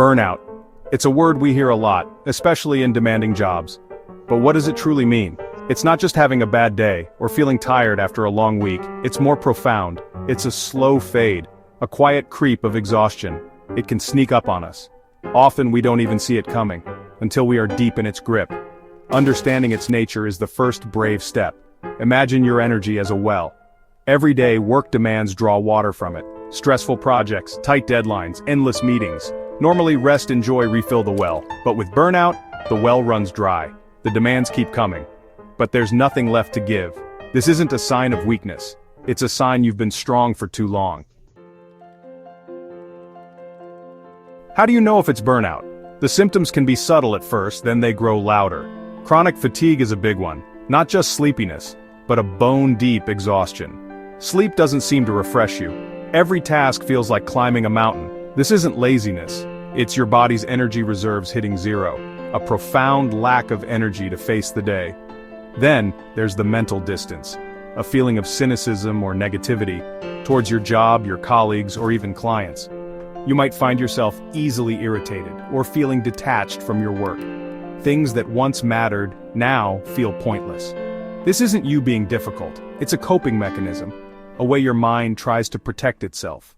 Burnout. It's a word we hear a lot, especially in demanding jobs. But what does it truly mean? It's not just having a bad day, or feeling tired after a long week. It's more profound. It's a slow fade, a quiet creep of exhaustion. It can sneak up on us. Often we don't even see it coming, until we are deep in its grip. Understanding its nature is the first brave step. Imagine your energy as a well. Every day, work demands draw water from it. Stressful projects, tight deadlines, endless meetings. Normally rest and joy refill the well, but with burnout, the well runs dry. The demands keep coming. But there's nothing left to give. This isn't a sign of weakness. It's a sign you've been strong for too long. How do you know if it's burnout? The symptoms can be subtle at first, then they grow louder. Chronic fatigue is a big one. Not just sleepiness, but a bone-deep exhaustion. Sleep doesn't seem to refresh you. Every task feels like climbing a mountain. This isn't laziness. It's your body's energy reserves hitting zero. A profound lack of energy to face the day. Then, there's the mental distance. A feeling of cynicism or negativity towards your job, your colleagues, or even clients. You might find yourself easily irritated or feeling detached from your work. Things that once mattered, now feel pointless. This isn't you being difficult. It's a coping mechanism, a way your mind tries to protect itself.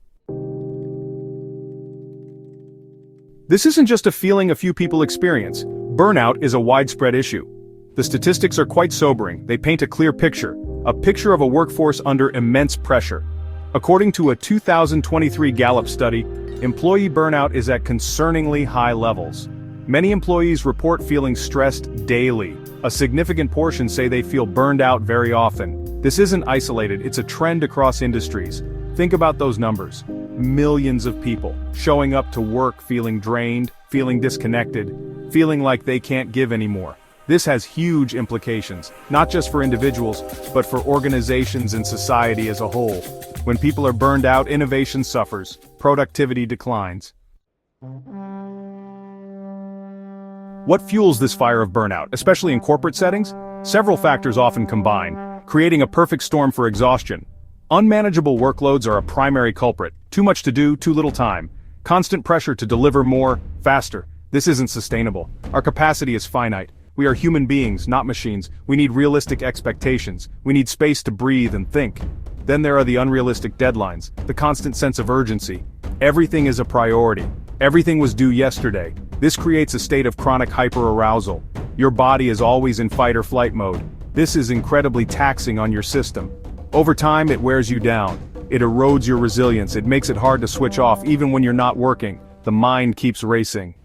This isn't just a feeling a few people experience. Burnout is a widespread issue. The statistics are quite sobering. They paint a clear picture of a workforce under immense pressure. According to a 2023 Gallup study, employee burnout is at concerningly high levels. Many employees report feeling stressed daily. A significant portion say they feel burned out very often. This isn't isolated, it's a trend across industries. Think about those numbers. Millions of people showing up to work feeling drained, feeling disconnected, feeling like they can't give anymore. This has huge implications, not just for individuals, but for organizations and society as a whole. When people are burned out, innovation suffers, productivity declines. What fuels this fire of burnout, especially in corporate settings? Several factors often combine, creating a perfect storm for exhaustion. Unmanageable workloads are a primary culprit. Too much to do, too little time. Constant pressure to deliver more, faster. This isn't sustainable. Our capacity is finite. We are human beings, not machines. We need realistic expectations. We need space to breathe and think. Then there are the unrealistic deadlines, the constant sense of urgency. Everything is a priority. Everything was due yesterday. This creates a state of chronic hyperarousal. Your body is always in fight or flight mode. This is incredibly taxing on your system. Over time, it wears you down. It erodes your resilience. It makes it hard to switch off even when you're not working. The mind keeps racing.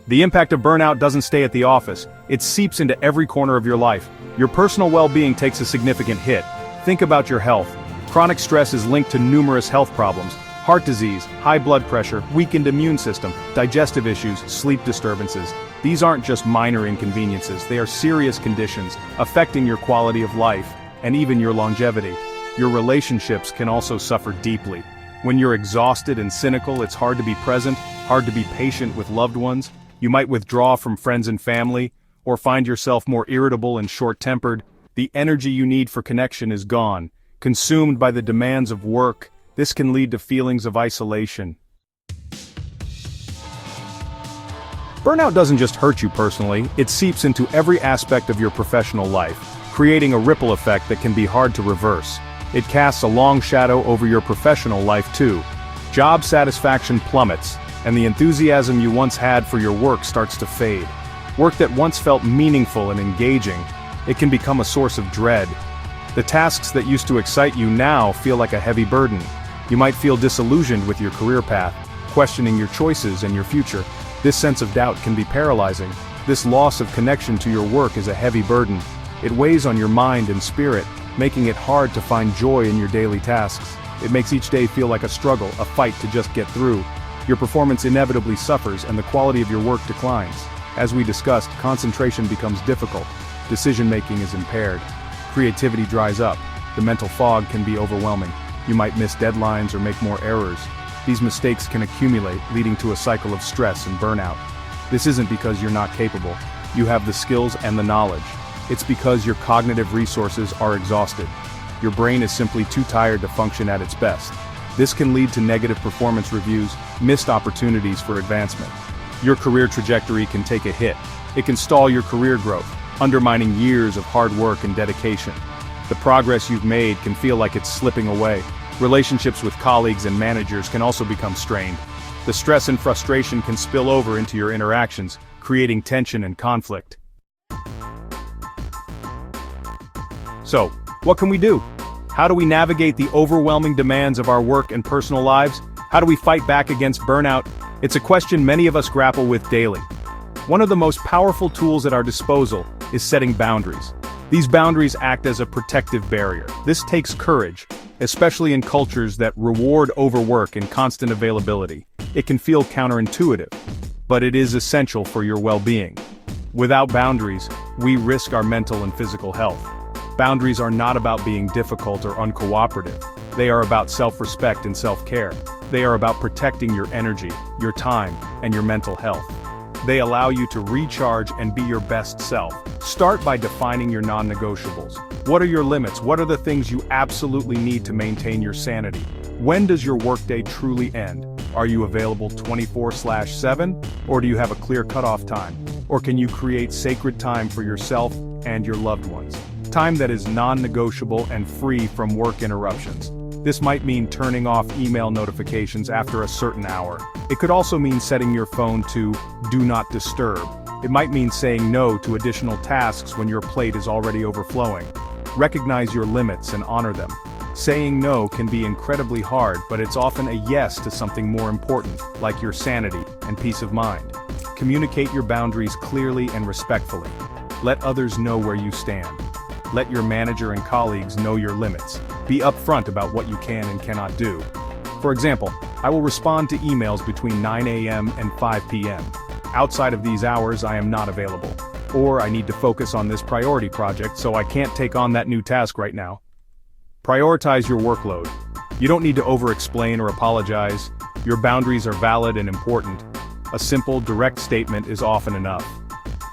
The impact of burnout doesn't stay at the office. It seeps into every corner of your life. Your personal well-being takes a significant hit. Think about your health. Chronic stress is linked to numerous health problems. Heart disease, high blood pressure, weakened immune system, digestive issues, sleep disturbances. These aren't just minor inconveniences, they are serious conditions, affecting your quality of life, and even your longevity. Your relationships can also suffer deeply. When you're exhausted and cynical, it's hard to be present, hard to be patient with loved ones. You might withdraw from friends and family, or find yourself more irritable and short-tempered. The energy you need for connection is gone, consumed by the demands of work. This can lead to feelings of isolation. Burnout doesn't just hurt you personally, it seeps into every aspect of your professional life, creating a ripple effect that can be hard to reverse. It casts a long shadow over your professional life too. Job satisfaction plummets, and the enthusiasm you once had for your work starts to fade. Work that once felt meaningful and engaging, it can become a source of dread. The tasks that used to excite you now feel like a heavy burden. You might feel disillusioned with your career path, questioning your choices and your future. This sense of doubt can be paralyzing. This loss of connection to your work is a heavy burden. It weighs on your mind and spirit, making it hard to find joy in your daily tasks. It makes each day feel like a struggle, a fight to just get through. Your performance inevitably suffers and the quality of your work declines. As we discussed, concentration becomes difficult. Decision-making is impaired. Creativity dries up. The mental fog can be overwhelming. You might miss deadlines or make more errors. These mistakes can accumulate, leading to a cycle of stress and burnout. This isn't because you're not capable. You have the skills and the knowledge. It's because your cognitive resources are exhausted. Your brain is simply too tired to function at its best. This can lead to negative performance reviews, missed opportunities for advancement. Your career trajectory can take a hit. It can stall your career growth, undermining years of hard work and dedication. The progress you've made can feel like it's slipping away. Relationships with colleagues and managers can also become strained. The stress and frustration can spill over into your interactions, creating tension and conflict. So, what can we do? How do we navigate the overwhelming demands of our work and personal lives? How do we fight back against burnout? It's a question many of us grapple with daily. One of the most powerful tools at our disposal is setting boundaries. These boundaries act as a protective barrier. This takes courage, especially in cultures that reward overwork and constant availability. It can feel counterintuitive, but it is essential for your well-being. Without boundaries, we risk our mental and physical health. Boundaries are not about being difficult or uncooperative. They are about self-respect and self-care. They are about protecting your energy, your time, and your mental health. They allow you to recharge and be your best self. Start by defining your non-negotiables. What are your limits? What are the things you absolutely need to maintain your sanity? When does your workday truly end? Are you available 24/7? Or do you have a clear cutoff time? Or can you create sacred time for yourself and your loved ones? Time that is non-negotiable and free from work interruptions. This might mean turning off email notifications after a certain hour. It could also mean setting your phone to Do Not Disturb. It might mean saying no to additional tasks when your plate is already overflowing. Recognize your limits and honor them. Saying no can be incredibly hard, but it's often a yes to something more important, like your sanity and peace of mind. Communicate your boundaries clearly and respectfully. Let others know where you stand. Let your manager and colleagues know your limits. Be upfront about what you can and cannot do. For example, I will respond to emails between 9 a.m. and 5 p.m. Outside of these hours, I am not available. Or I need to focus on this priority project, so I can't take on that new task right now. Prioritize your workload. You don't need to over-explain or apologize. Your boundaries are valid and important. A simple, direct statement is often enough.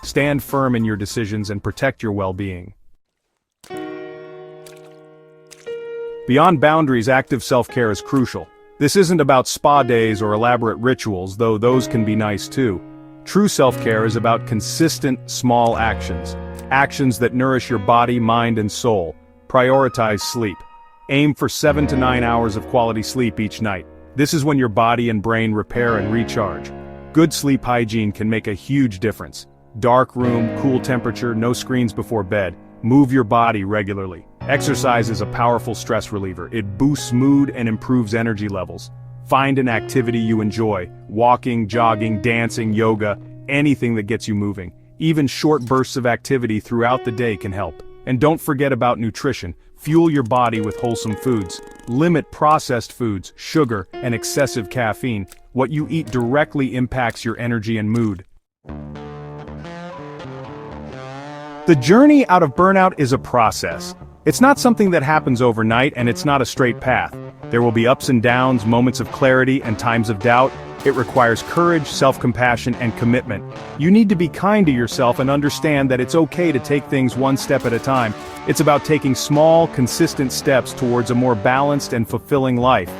Stand firm in your decisions and protect your well-being. Beyond boundaries, active self-care is crucial. This isn't about spa days or elaborate rituals, though those can be nice too. True self-care is about consistent, small actions. Actions that nourish your body, mind, and soul. Prioritize sleep. Aim for 7 to 9 hours of quality sleep each night. This is when your body and brain repair and recharge. Good sleep hygiene can make a huge difference. Dark room, cool temperature, no screens before bed. Move your body regularly. Exercise is a powerful stress reliever. It boosts mood and improves energy levels. Find an activity you enjoy. Walking, jogging, dancing, yoga, anything that gets you moving. Even short bursts of activity throughout the day can help. And don't forget about nutrition. Fuel your body with wholesome foods. Limit processed foods, sugar, and excessive caffeine. What you eat directly impacts your energy and mood. The journey out of burnout is a process. It's not something that happens overnight, and it's not a straight path. There will be ups and downs, moments of clarity, and times of doubt. It requires courage, self-compassion, and commitment. You need to be kind to yourself and understand that it's okay to take things one step at a time. It's about taking small, consistent steps towards a more balanced and fulfilling life.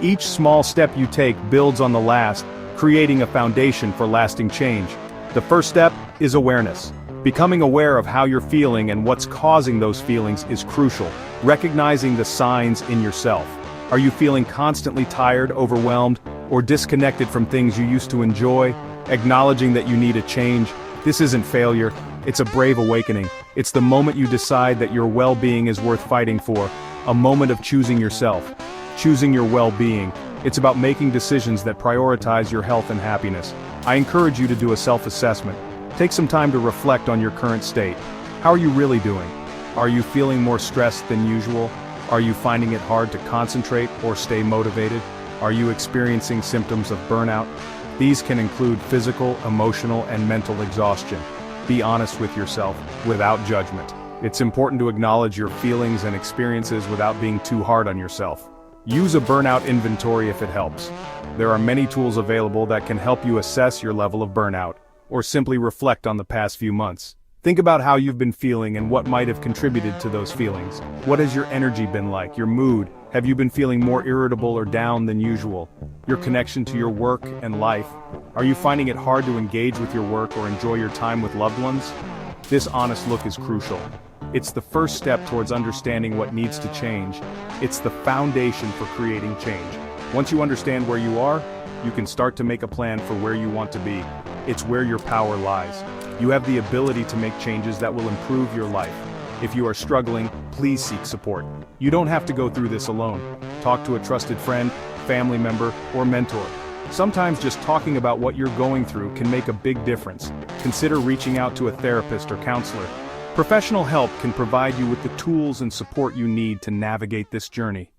Each small step you take builds on the last, creating a foundation for lasting change. The first step is awareness. Becoming aware of how you're feeling and what's causing those feelings is crucial. Recognizing the signs in yourself. Are you feeling constantly tired, overwhelmed, or disconnected from things you used to enjoy? Acknowledging that you need a change. This isn't failure, it's a brave awakening. It's the moment you decide that your well-being is worth fighting for. A moment of choosing yourself. Choosing your well-being. It's about making decisions that prioritize your health and happiness. I encourage you to do a self-assessment. Take some time to reflect on your current state. How are you really doing? Are you feeling more stressed than usual? Are you finding it hard to concentrate or stay motivated? Are you experiencing symptoms of burnout? These can include physical, emotional, and mental exhaustion. Be honest with yourself, without judgment. It's important to acknowledge your feelings and experiences without being too hard on yourself. Use a burnout inventory if it helps. There are many tools available that can help you assess your level of burnout, or simply reflect on the past few months. Think about how you've been feeling and what might have contributed to those feelings. What has your energy been like, your mood, Have you been feeling more irritable or down than usual? Your connection to your work and life? Are you finding it hard to engage with your work or enjoy your time with loved ones? This honest look is crucial. It's the first step towards understanding what needs to change. It's the foundation for creating change. Once you understand where you are, you can start to make a plan for where you want to be. It's where your power lies. You have the ability to make changes that will improve your life. If you are struggling, please seek support. You don't have to go through this alone. Talk to a trusted friend, family member, or mentor. Sometimes just talking about what you're going through can make a big difference. Consider reaching out to a therapist or counselor. Professional help can provide you with the tools and support you need to navigate this journey.